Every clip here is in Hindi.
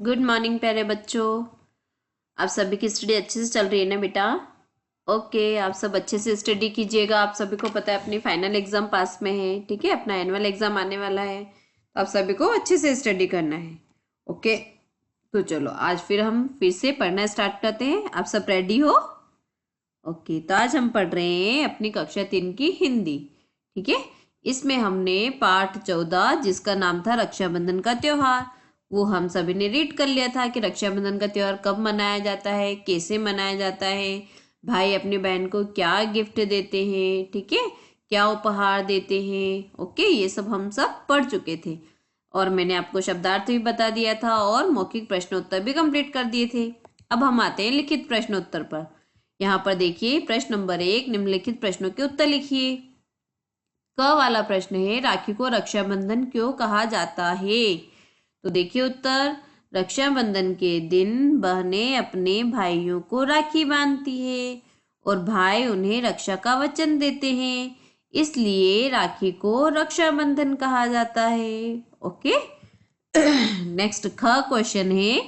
गुड मॉर्निंग प्यारे बच्चों। आप सभी की स्टडी अच्छे से चल रही है ना बेटा? ओके, आप सब अच्छे से स्टडी कीजिएगा। आप सभी को पता है अपनी फाइनल एग्जाम पास में है, ठीक है? अपना एनुअल एग्जाम आने वाला है, तो आप सभी को अच्छे से स्टडी करना है। ओके, तो चलो आज फिर से पढ़ना स्टार्ट करते हैं। आप सब रेडी हो? ओके, तो आज हम पढ़ रहे हैं अपनी कक्षा 3 की हिंदी, ठीक है? इसमें हमने पाठ 14 जिसका नाम था रक्षाबंधन का त्योहार, वो हम सभी ने रीड कर लिया था कि रक्षाबंधन का त्योहार कब मनाया जाता है, कैसे मनाया जाता है, भाई अपनी बहन को क्या गिफ्ट देते हैं, ठीक है, क्या उपहार देते हैं। ओके, ये सब हम सब पढ़ चुके थे और मैंने आपको शब्दार्थ भी बता दिया था और मौखिक प्रश्नोत्तर भी कंप्लीट कर दिए थे। अब हम आते हैं लिखित प्रश्नोत्तर पर। यहाँ पर देखिए प्रश्न नंबर 1, निम्नलिखित प्रश्नों के उत्तर लिखिए। क वाला प्रश्न है, राखी को रक्षाबंधन क्यों कहा जाता है? तो देखिए उत्तर, रक्षाबंधन के दिन बहनें अपने भाइयों को राखी बांधती है और भाई उन्हें रक्षा का वचन देते हैं, इसलिए राखी को रक्षाबंधन कहा जाता है। ओके, नेक्स्ट ख क्वेश्चन है,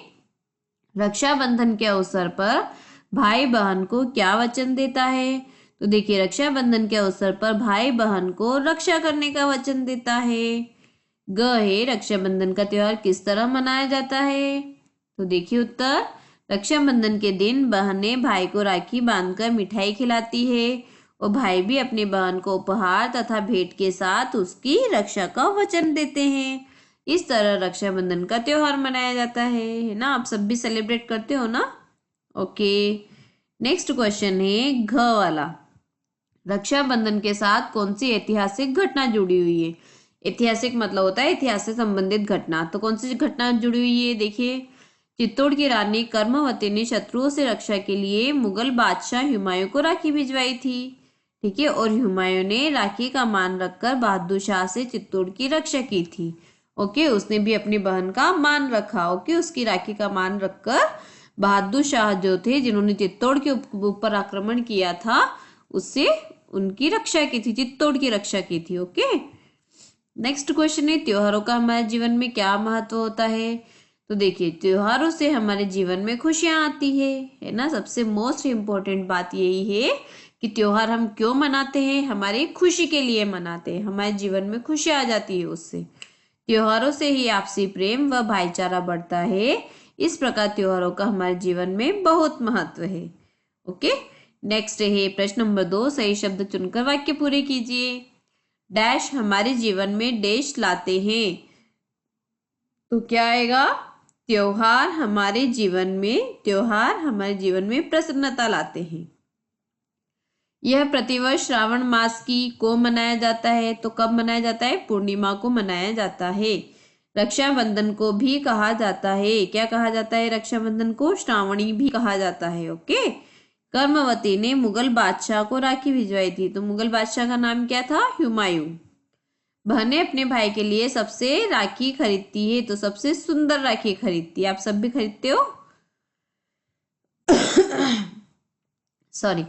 रक्षाबंधन के अवसर पर भाई बहन को क्या वचन देता है? तो देखिए रक्षाबंधन के अवसर पर भाई बहन को रक्षा करने का वचन देता है। ग है, रक्षाबंधन का त्योहार किस तरह मनाया जाता है? तो देखिए उत्तर, रक्षाबंधन के दिन बहनें भाई को राखी बांधकर मिठाई खिलाती है और भाई भी अपनी बहन को उपहार तथा भेंट के साथ उसकी रक्षा का वचन देते हैं। इस तरह रक्षाबंधन का त्योहार मनाया जाता है ना? आप सब भी सेलिब्रेट करते हो ना? ओके, नेक्स्ट क्वेश्चन है घ वाला, रक्षाबंधन के साथ कौन सी ऐतिहासिक घटना जुड़ी हुई है? ऐतिहासिक मतलब होता है इतिहास से संबंधित घटना, तो कौन सी घटना जुड़ी हुई है? देखिए, चित्तौड़ की रानी कर्मवती ने शत्रुओं से रक्षा के लिए मुगल बादशाह हुमायूं को राखी भिजवाई थी, ठीक है, और हुमायूं ने राखी का मान रखकर बहादुर शाह से चित्तौड़ की रक्षा की थी। ओके, उसने भी अपनी बहन का मान रखा। ओके, उसकी राखी का मान रखकर बहादुर शाह जो थे, जिन्होंने चित्तौड़ के ऊपर आक्रमण किया था, उससे उनकी रक्षा की थी, चित्तौड़ की रक्षा की थी। ओके, नेक्स्ट क्वेश्चन है, त्योहारों का हमारे जीवन में क्या महत्व होता है? तो देखिए, त्योहारों से हमारे जीवन में खुशियां आती है ना? सबसे मोस्ट इम्पोर्टेंट बात यही है कि त्योहार हम क्यों मनाते हैं? हमारी खुशी के लिए मनाते हैं, हमारे जीवन में खुशी आ जाती है उससे। त्योहारों से ही आपसी प्रेम व भाईचारा बढ़ता है। इस प्रकार त्योहारों का हमारे जीवन में बहुत महत्व है। ओके, नेक्स्ट है प्रश्न नंबर 2, सही शब्द चुनकर वाक्य पूरे कीजिए। डैश हमारे जीवन में डैश लाते हैं, तो क्या आएगा? त्योहार हमारे जीवन में प्रसन्नता लाते हैं। यह प्रतिवर्ष श्रावण मास की को मनाया जाता है, तो कब मनाया जाता है? पूर्णिमा को मनाया जाता है। रक्षाबंधन को भी कहा जाता है, क्या कहा जाता है? रक्षाबंधन को श्रावणी भी कहा जाता है। ओके, कर्मवती ने मुगल बादशाह को राखी भिजवाई थी, तो मुगल बादशाह का नाम क्या था? हुमायूं। बहनें अपने भाई के लिए सबसे राखी खरीदती है, तो सबसे सुंदर राखी खरीदती है। आप सब भी खरीदते हो? सॉरी।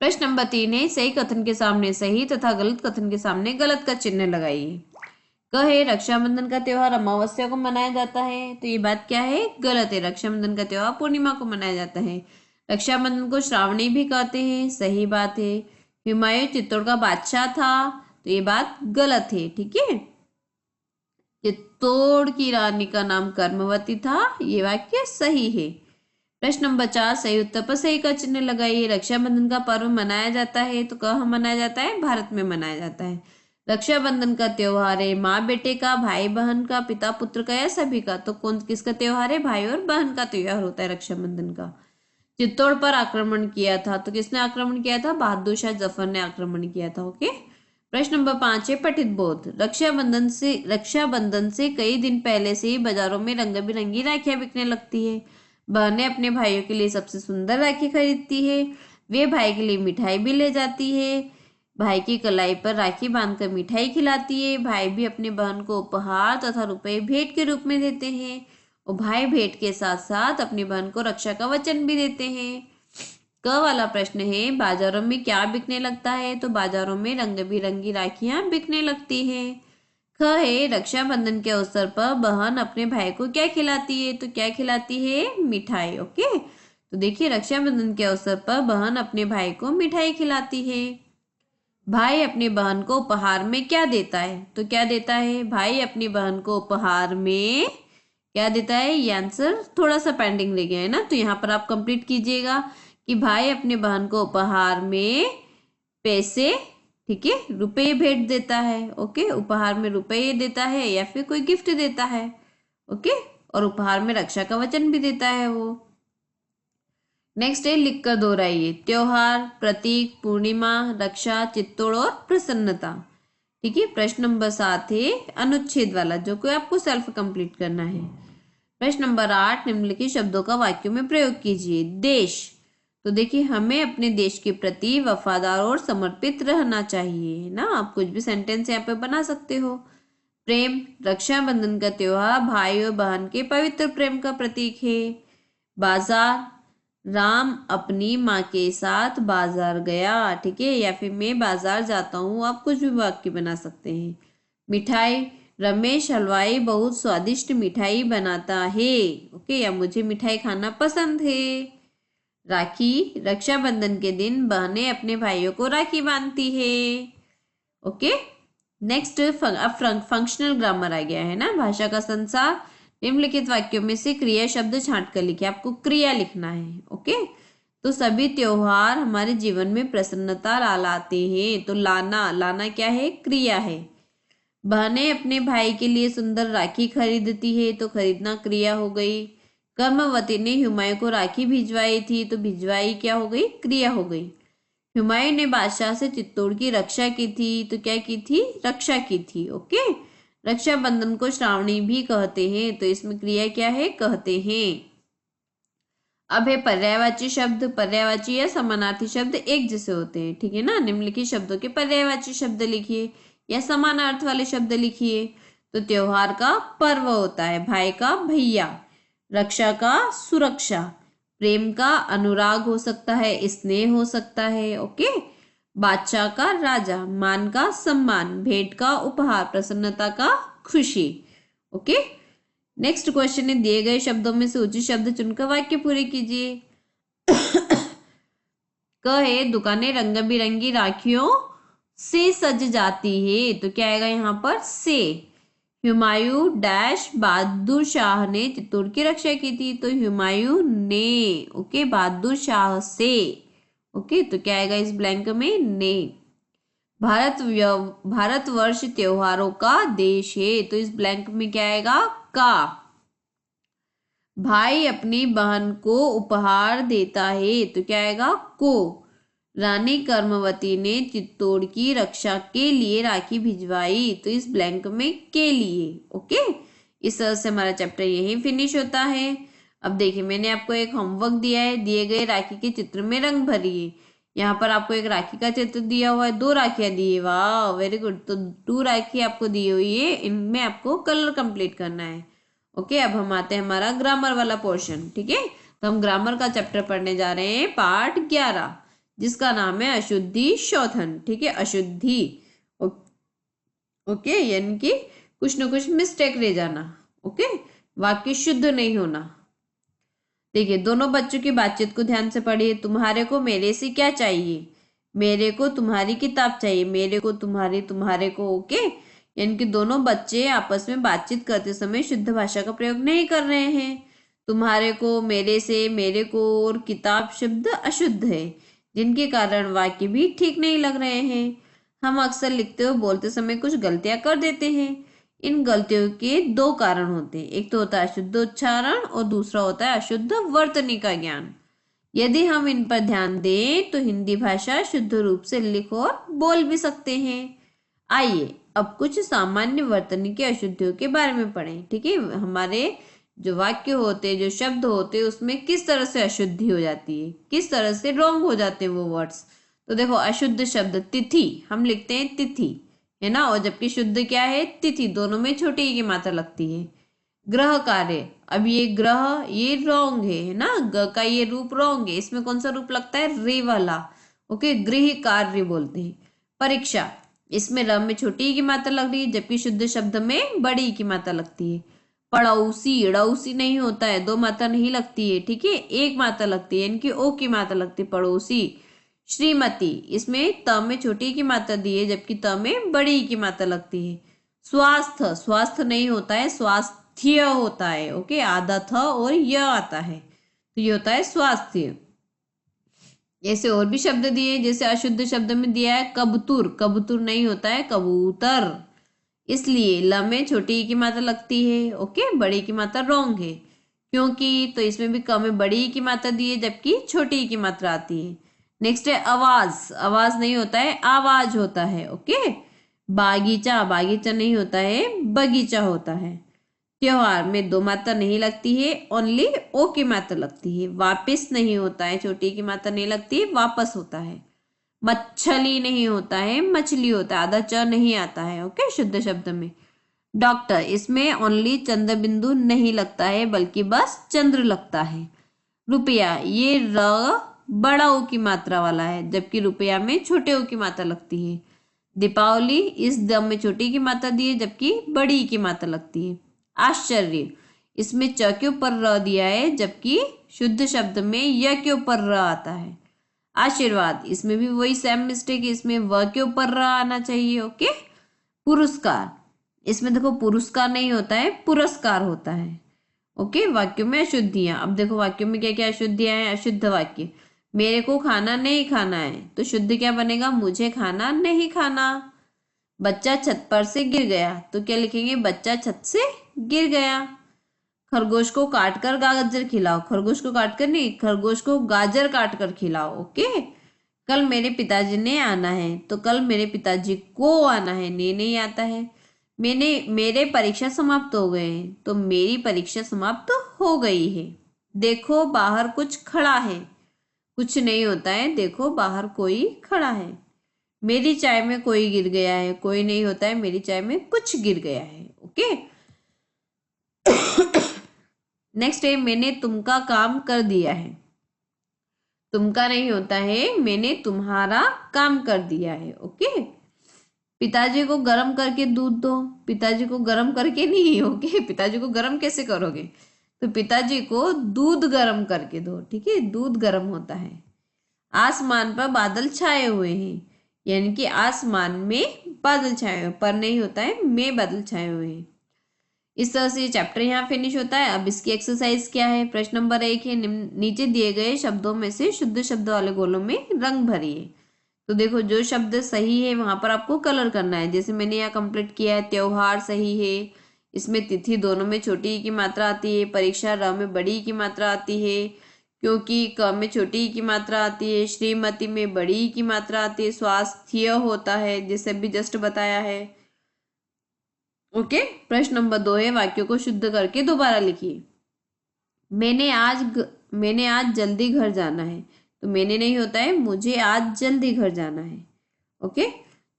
प्रश्न नंबर 3 है, सही कथन के सामने सही तथा गलत कथन के सामने गलत का चिन्ह लगाइए। कहे रक्षाबंधन का त्योहार अमावस्या को मनाया जाता है, तो ये बात क्या है? गलत है। रक्षाबंधन का त्योहार पूर्णिमा को मनाया जाता है। रक्षाबंधन को श्रावणी भी कहते हैं, सही बात है। हुमायूं चित्तौड़ का बादशाह था, तो ये बात गलत है, ठीक है। चित्तौड़ की रानी का नाम कर्मवती था, ये वाक्य सही है। प्रश्न नंबर 4, सही उत्तर पर सही का चिन्ह लगाइए। रक्षाबंधन का पर्व मनाया जाता है, तो कहाँ मनाया जाता है? भारत में मनाया जाता है। रक्षाबंधन का त्योहार है माँ बेटे का, भाई बहन का, पिता पुत्र का, या सभी का? तो कौन किसका त्योहार है? भाई और बहन का त्योहार होता है रक्षाबंधन का। चित्तौड़ पर आक्रमण किया था, तो किसने आक्रमण किया था? बहादुर शाह जफर ने आक्रमण किया था। ओके, प्रश्न नंबर 5 है पठित बोध। रक्षाबंधन से कई दिन पहले से ही बाजारों में रंग बिरंगी राखियां बिकने लगती है। बहनें अपने भाइयों के लिए सबसे सुंदर राखी खरीदती है, वे भाई के लिए मिठाई भी ले जाती है, भाई की कलाई पर राखी बांधकर मिठाई खिलाती है, भाई भी अपने बहन को उपहार तथा रुपए भेंट के रूप में देते हैं और भाई भेंट के साथ साथ अपनी बहन को रक्षा का वचन भी देते हैं। क वाला प्रश्न है, बाजारों में क्या बिकने लगता है? तो बाजारों में रंग बिरंगी राखियां बिकने लगती हैं। ख है रक्षाबंधन के अवसर पर बहन अपने भाई को क्या खिलाती है, तो क्या खिलाती है, मिठाई। ओके, तो देखिए रक्षाबंधन के अवसर पर बहन अपने भाई को मिठाई खिलाती है। भाई अपनी बहन को उपहार में क्या देता है, तो क्या देता है, भाई अपनी बहन को उपहार में क्या देता है। ये आंसर थोड़ा सा पेंडिंग रह गया है ना, तो यहाँ पर आप कंप्लीट कीजिएगा कि भाई अपनी बहन को उपहार में पैसे, ठीक है, रुपए भेंट देता है। ओके, उपहार में रुपए देता है या फिर कोई गिफ्ट देता है। ओके, और उपहार में रक्षा का वचन भी देता है वो। नेक्स्ट है लिख कर दोहराइए, त्योहार, प्रतीक, पूर्णिमा, रक्षा, चित्तौड़ और प्रसन्नता। ठीक है, प्रश्न नंबर 7 है अनुच्छेद वाला, जो कि आपको सेल्फ कंप्लीट करना है। प्रश्न नंबर 8, निम्नलिखित शब्दों का वाक्यों में प्रयोग कीजिए। देश, तो देखिए हमें अपने देश के प्रति वफादार और समर्पित रहना चाहिए, है ना। आप कुछ भी सेंटेंस यहाँ पे बना सकते हो। प्रेम, रक्षाबंधन का त्योहार भाई और बहन के पवित्र प्रेम का प्रतीक है। बाजार, राम अपनी माँ के साथ बाजार गया, ठीक है, या फिर मैं बाजार जाता हूँ, आप कुछ भी वाक्य बना सकते हैं। मिठाई, रमेश हलवाई बहुत स्वादिष्ट मिठाई बनाता है। ओके, या मुझे मिठाई खाना पसंद है। राखी, रक्षाबंधन के दिन बहनें अपने भाइयों को राखी बांधती है। ओके, नेक्स्ट अब फंक्शनल ग्रामर आ गया है ना, भाषा का संसार। निम्नलिखित वाक्यों में से क्रिया शब्द छांट कर लिखिए, आपको क्रिया लिखना है। ओके, तो सभी त्योहार हमारे जीवन में प्रसन्नता लाते हैं, तो लाना, लाना क्या है, क्रिया है। बहनें अपने भाई के लिए सुंदर राखी खरीदती है, तो खरीदना क्रिया हो गई। कर्मवती ने हुमायूं को राखी भिजवाई थी, तो भिजवाई क्या हो गई, क्रिया हो गई। हुमायूं ने बादशाह से चित्तौड़ की रक्षा की थी, तो क्या की थी, रक्षा की थी। ओके, रक्षाबंधन को श्रावणी भी कहते हैं, तो इसमें क्रिया क्या है, कहते हैं। अब है पर्यायवाची शब्द। पर्यायवाची या समानार्थी शब्द एक जैसे होते हैं, ठीक है ना। निम्नलिखित शब्दों के पर्यायवाची शब्द लिखिए या समानार्थ वाले शब्द लिखिए। तो त्योहार का पर्व होता है, भाई का भैया, रक्षा का सुरक्षा, प्रेम का अनुराग हो सकता है, स्नेह हो सकता है। ओके, बादशाह का राजा, मान का सम्मान, भेंट का उपहार, प्रसन्नता का खुशी। ओके, नेक्स्ट क्वेश्चन है दिए गए शब्दों में से उचित शब्द चुनकर वाक्य पूरे कीजिए। क है दुकानें रंग बिरंगी राखियों से सज जाती है, तो क्या आएगा यहाँ पर, से। हुमायूं डैश बहादुर शाह ने चित्तौड़ की रक्षा की थी, तो हुमायूं ने। ओके, बहादुर शाह से। ओके, तो क्या आएगा इस ब्लैंक में, ने। भारतवर्ष त्योहारों का देश है, तो इस ब्लैंक में क्या आएगा, का। भाई अपनी बहन को उपहार देता है, तो क्या आएगा, को। रानी कर्मवती ने चित्तौड़ की रक्षा के लिए राखी भिजवाई, तो इस ब्लैंक में के लिए। ओके, इस तरह से हमारा चैप्टर यही फिनिश होता है। अब देखिए मैंने आपको एक होमवर्क दिया है, दिए गए राखी के चित्र में रंग भरिए। यहाँ पर आपको एक राखी का चित्र दिया हुआ है, 2 राखियां दी है, वाह वेरी गुड। तो 2 राखी आपको दी हुई है, इनमें आपको कलर कंप्लीट करना है। ओके, अब हम आते हैं हमारा ग्रामर वाला पोर्शन, ठीक है। तो हम ग्रामर का चैप्टर पढ़ने जा रहे हैं, पार्ट 11, जिसका नाम है अशुद्धि शोधन, ठीक है, अशुद्धि। ओके, यानी कि कुछ ना कुछ मिस्टेक रह जाना। ओके, वाक्य शुद्ध नहीं होना। देखिए दोनों बच्चों की बातचीत को ध्यान से पढ़िए। तुम्हारे को मेरे से क्या चाहिए, मेरे को तुम्हारी किताब चाहिए, मेरे को तुम्हारी, तुम्हारे को। ओके, यानी कि दोनों बच्चे आपस में बातचीत करते समय शुद्ध भाषा का प्रयोग नहीं कर रहे हैं। तुम्हारे को, मेरे से, मेरे को और किताब शब्द अशुद्ध है, जिनके कारण वाक्य भी ठीक नहीं लग रहे हैं। हम अक्सर लिखते और बोलते समय कुछ गलतियां कर देते हैं। इन गलतियों के 2 कारण होते हैं, एक तो होता है अशुद्ध उच्चारण और दूसरा होता है अशुद्ध वर्तनी का ज्ञान। यदि हम इन पर ध्यान दें तो हिंदी भाषा शुद्ध रूप से लिख और बोल भी सकते हैं। आइए अब कुछ सामान्य वर्तनी की अशुद्धियों के बारे में पढ़ें, ठीक है। हमारे जो वाक्य होते हैं, जो शब्द होते हैं, उसमें किस तरह से अशुद्धि हो जाती है, किस तरह से रॉन्ग हो जाते हैं वो वर्ड्स। तो देखो अशुद्ध शब्द तिथि, हम लिखते हैं तिथि, है ना, और जबकि शुद्ध क्या है, तिथि, दोनों में छोटी ही की मात्रा लगती है। ग्रह कार्य, अब ये ग्रह ये रॉन्ग है ना, ग का ये रूप रॉन्ग है, इसमें कौन सा रूप लगता है, रे वाला। ओके, गृह कार्य बोलते हैं। परीक्षा, इसमें र में छोटी की मात्रा लग रही है, जबकि शुद्ध शब्द में बड़ी की मात्रा लगती है। पड़ौसी, ड़ौसी नहीं होता है, दो मात्रा नहीं लगती है, ठीक है, एक मात्रा लगती है, इनकी ओ की मात्रा लगती है, पड़ोसी। श्रीमती, इसमें त में छोटी की मात्रा दी है, जबकि त में बड़ी की मात्रा लगती है। स्वास्थ्य, स्वास्थ्य नहीं होता है, स्वास्थ्य होता है, ओके, आधा थ और य आता है, तो ये होता है स्वास्थ्य। ऐसे और भी शब्द दिए, जैसे अशुद्ध शब्द में दिया है कबूतर, कबूतर नहीं होता है, कबूतर, इसलिए ल में छोटी की मात्रा लगती है, ओके, बड़ी की मात्रा रॉन्ग है, क्योंकि तो इसमें भी क में बड़ी की मात्रा दी है, जबकि छोटी की मात्रा आती है। नेक्स्ट है आवाज, आवाज नहीं होता है, आवाज होता है, ओके। बागीचा, बागीचा नहीं होता है, बगीचा होता है। त्योहार में दो मात्रा नहीं लगती है, ओनली ओ की मात्रा लगती है। वापिस नहीं होता है, छोटी की मात्रा नहीं लगती है, वापस होता है। मच्छली नहीं होता है, मछली होता है, आधा च नहीं आता है, ओके, शुद्ध शब्द में। डॉक्टर, इसमें ओनली चंद्र बिंदु नहीं लगता है, बल्कि बस चंद्र लगता है। रुपया, ये र बड़ा ओ की मात्रा वाला है, जबकि रुपया में छोटे ओ की मात्रा लगती है। दीपावली, इस द में छोटी की मात्रा दी है, जबकि बड़ी की मात्रा लगती है। आश्चर्य, इसमें च के ऊपर र दिया है, जबकि शुद्ध शब्द में य के ऊपर र आता है। आशीर्वाद, इसमें भी वही सेम मिस्टेक है, इसमें व के ऊपर र आना चाहिए, ओके। पुरस्कार, इसमें देखो पुरस्कार नहीं होता है, पुरस्कार होता है, ओके। वाक्यों में अशुद्धियां, अब देखो वाक्यों में क्या क्या अशुद्धियां हैं। अशुद्ध वाक्य, मेरे को खाना नहीं खाना है, तो शुद्ध क्या बनेगा, मुझे खाना नहीं खाना। बच्चा छत पर से गिर गया, तो क्या लिखेंगे, बच्चा छत से गिर गया। खरगोश को काट कर गाजर खिलाओ, खरगोश को काट कर नहीं, खरगोश को गाजर काट कर खिलाओ, ओके। कल मेरे पिताजी ने आना है, तो कल मेरे पिताजी को आना है, ने नहीं आता है। मेरे परीक्षा समाप्त हो गए हैं, तो मेरी परीक्षा समाप्त हो गई है। देखो बाहर कुछ खड़ा है, कुछ नहीं होता है, देखो बाहर कोई खड़ा है। मेरी चाय में कोई गिर गया है, कोई नहीं होता है, मेरी चाय में कुछ गिर गया है, ओके। नेक्स्ट है, मैंने तुमका काम कर दिया है, तुमका नहीं होता है, मैंने तुम्हारा काम कर दिया है, ओके। पिताजी को गर्म करके दूध दो, पिताजी को गर्म करके नहीं, ओके, पिताजी को गर्म कैसे करोगे, तो पिताजी को दूध गर्म करके दो, ठीक है, दूध गर्म होता है। आसमान पर बादल छाए हुए हैं, यानी कि आसमान में बादल छाए हुए, पर नहीं होता है, में बादल छाए हुए हैं। इस तरह से ये चैप्टर यहाँ फिनिश होता है। अब इसकी एक्सरसाइज क्या है, प्रश्न नंबर 1 है, नीचे दिए गए शब्दों में से शुद्ध शब्द वाले गोलों में रंग भरिए। तो देखो जो शब्द सही है वहां पर आपको कलर करना है, जैसे मैंने यहाँ कंप्लीट किया है। त्योहार सही है, इसमें तिथि दोनों में छोटी की मात्रा आती है। परीक्षा र में बड़ी की मात्रा आती है, क्योंकि क में छोटी की मात्रा आती है। श्रीमती में बड़ी की मात्रा आती है। स्वास्थ्य होता है, जैसे भी जस्ट बताया है, ओके। प्रश्न नंबर 2 है, वाक्यों को शुद्ध करके दोबारा लिखिए। मैंने आज जल्दी घर जाना है, तो मैंने नहीं होता है, मुझे आज जल्दी घर जाना है, ओके।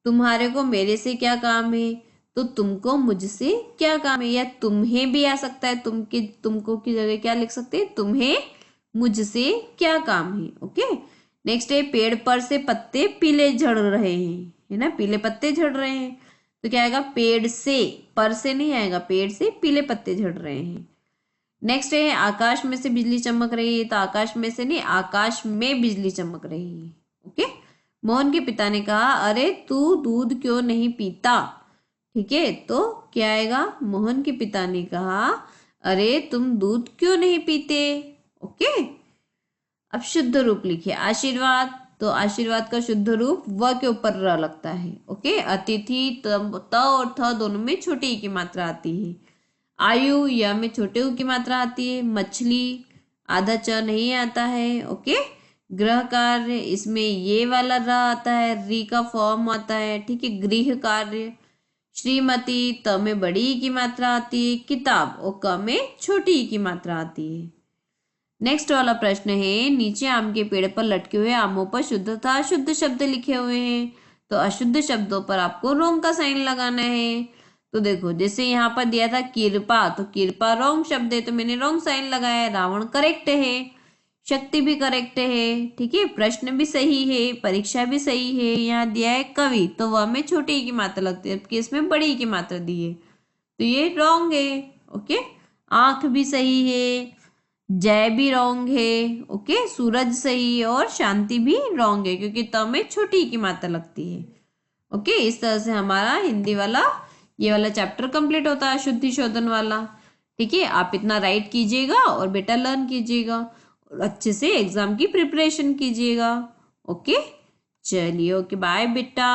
तुम्हारे को मेरे से क्या काम है, तो तुमको मुझसे क्या काम है, या तुम्हें भी आ सकता है, तुमको की जगह क्या लिख सकते हैं, तुम्हें मुझसे क्या काम है, ओके। नेक्स्ट है, पेड़ पर से पत्ते पीले झड़ रहे हैं, है ना, पीले पत्ते झड़ रहे हैं, तो क्या आएगा, पेड़ से, पर से नहीं आएगा, पेड़ से पीले पत्ते झड़ रहे हैं। नेक्स्ट है, आकाश में से बिजली चमक रही है, तो आकाश में से नहीं, आकाश में बिजली चमक रही है, ओके। मोहन के पिता ने कहा, अरे तू दूध क्यों नहीं पीता, ठीक है, तो क्या आएगा, मोहन के पिता ने कहा, अरे तुम दूध क्यों नहीं पीते, ओके। अब शुद्ध रूप लिखिए। आशीर्वाद, तो आशीर्वाद का शुद्ध रूप व के ऊपर र लगता है, ओके। अतिथि, त और थ दोनों में छोटी की मात्रा आती है। आयु, या में छोटे ऊ की मात्रा आती है। मछली, आधा च नहीं आता है, ओके। गृह कार्य, इसमें ये वाला र आता है, री का फॉर्म आता है, ठीक है, गृह कार्य। श्रीमती, त में बड़ी की मात्रा आती है। किताब, और क में छोटी की मात्रा आती है। नेक्स्ट वाला प्रश्न है, नीचे आम के पेड़ पर लटके हुए आमों पर शुद्ध तथा अशुद्ध शब्द लिखे हुए हैं, तो अशुद्ध शब्दों पर आपको रोंग का साइन लगाना है। तो देखो जैसे यहाँ पर दिया था कृपा, तो कृपा रॉन्ग शब्द है, तो मैंने रॉन्ग साइन लगाया है। रावण करेक्ट है। शक्ति भी करेक्ट है, ठीक है। प्रश्न भी सही है, परीक्षा भी सही है। यहाँ दिया है कवि, तो वह में छोटी ई की मात्रा लगती है, जबकि इसमें बड़ी ई की मात्रा दी है, तो ये रॉन्ग है। ओके, आंख भी सही है, जय भी रॉन्ग है। ओके, सूरज सही है और शांति भी रॉन्ग है, क्योंकि त में छोटी ई की मात्रा लगती है। ओके, इस तरह से हमारा हिंदी वाला ये वाला चैप्टर कंप्लीट होता है, शुद्धि शोधन वाला। ठीक है, आप इतना राइट कीजिएगा और बेटा लर्न कीजिएगा और अच्छे से एग्जाम की प्रिपरेशन कीजिएगा। ओके, चलिए, ओके, बाय बेटा।